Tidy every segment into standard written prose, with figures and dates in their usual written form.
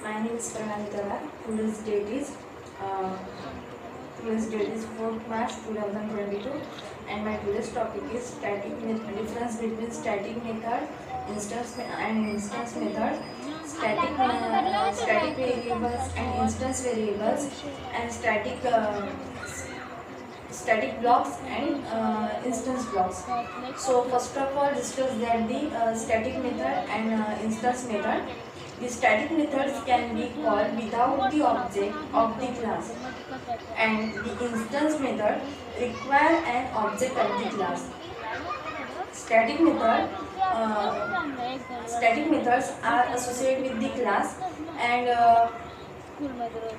My name is Pranalitara. Uh, today's date is 4th March 2022, and my today's topic is difference between static method, instance method, static variables and instance variables, and static blocks and instance blocks. So first of all, discuss that the static method and instance method. The static methods can be called without the object of the class, and the instance method require an object of the class. Static method static methods are associated with the class, and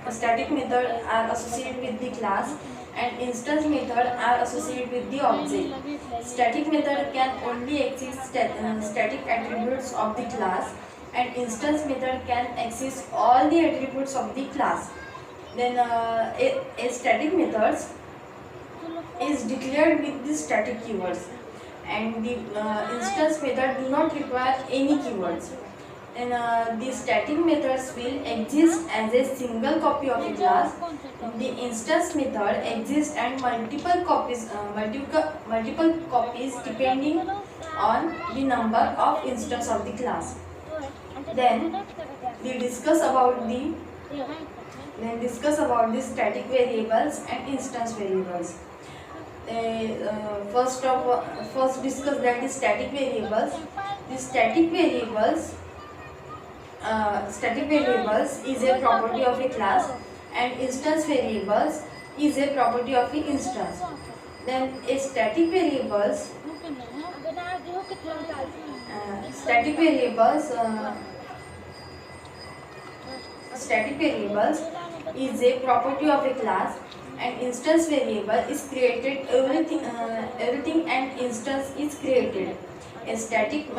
static method are associated with the class, and instance method are associated with the object. Static method can only access static attributes of the class, and instance method can access all the attributes of the class. Then a static method is declared with the static keywords, and the instance method do not require any keywords. And the static methods will exist as a single copy of a class. The instance method exists and multiple copies depending on the number of instance of the class. Then we discuss about the static variables and instance variables. First discuss that the static variables. The static variables is a property of a class, and instance variables is a property of an instance. Then a static variables is a property of a class, and instance variable is created everything and instance is created. A static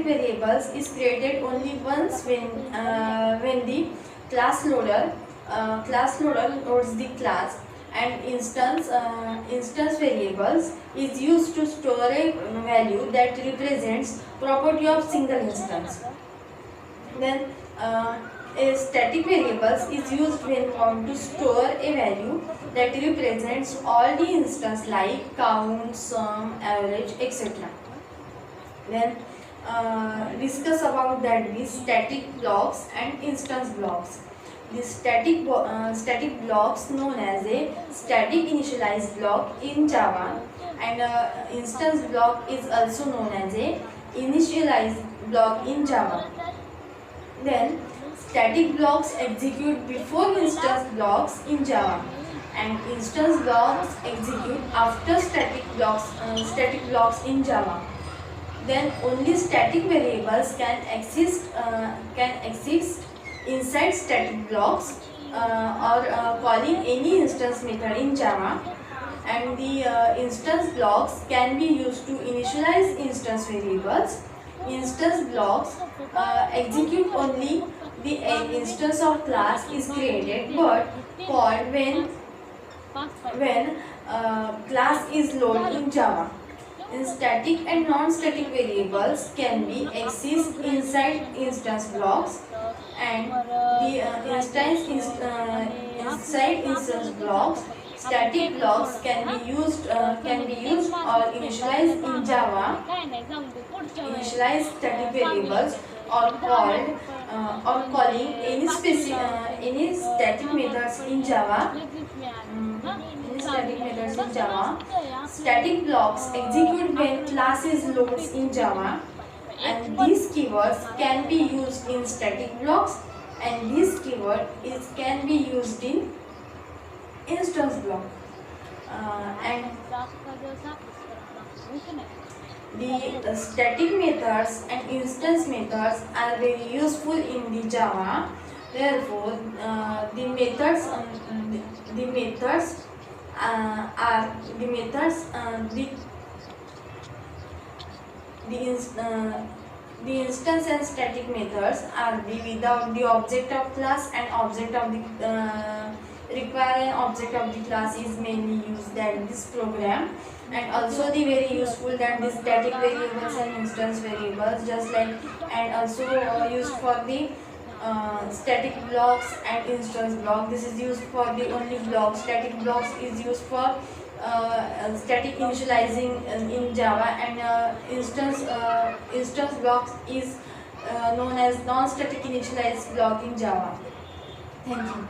variables is created only once when the class loader loads the class, and instance variables is used to store a value that represents property of single instance. Then a static variables is used when want to store a value that represents all the instance like count, sum, average, etc. Then discuss about that the static blocks and instance blocks. The static blocks known as a static initialized block in Java, and instance block is also known as a initialized block in Java. Then static blocks execute before instance blocks in Java, and instance blocks execute after static blocks in Java. Then only static variables can exist inside static blocks or calling any instance method in Java, and the instance blocks can be used to initialize instance variables. Instance blocks execute only the instance of class is created but called when class is loaded in Java. Static and non-static variables can be accessed inside instance blocks, and the inside instance blocks, static blocks can be used or initialized in Java. Initialize static variables or calling any static methods in Java. Static blocks execute when class is loads in Java, and these keywords can be used in static blocks, and this keyword can be used in instance block. And the static methods and instance methods are very useful in the Java. Therefore, the methods the instance and static methods are without the object of class, and object of the require an object of the class is mainly used in this program, and also the very useful than the static variables and instance variables, just like, and also used for the static blocks and instance block. This is used for the only block. Static blocks is used for static initializing in Java, and instance blocks is known as non-static initialized block in Java. Thank you.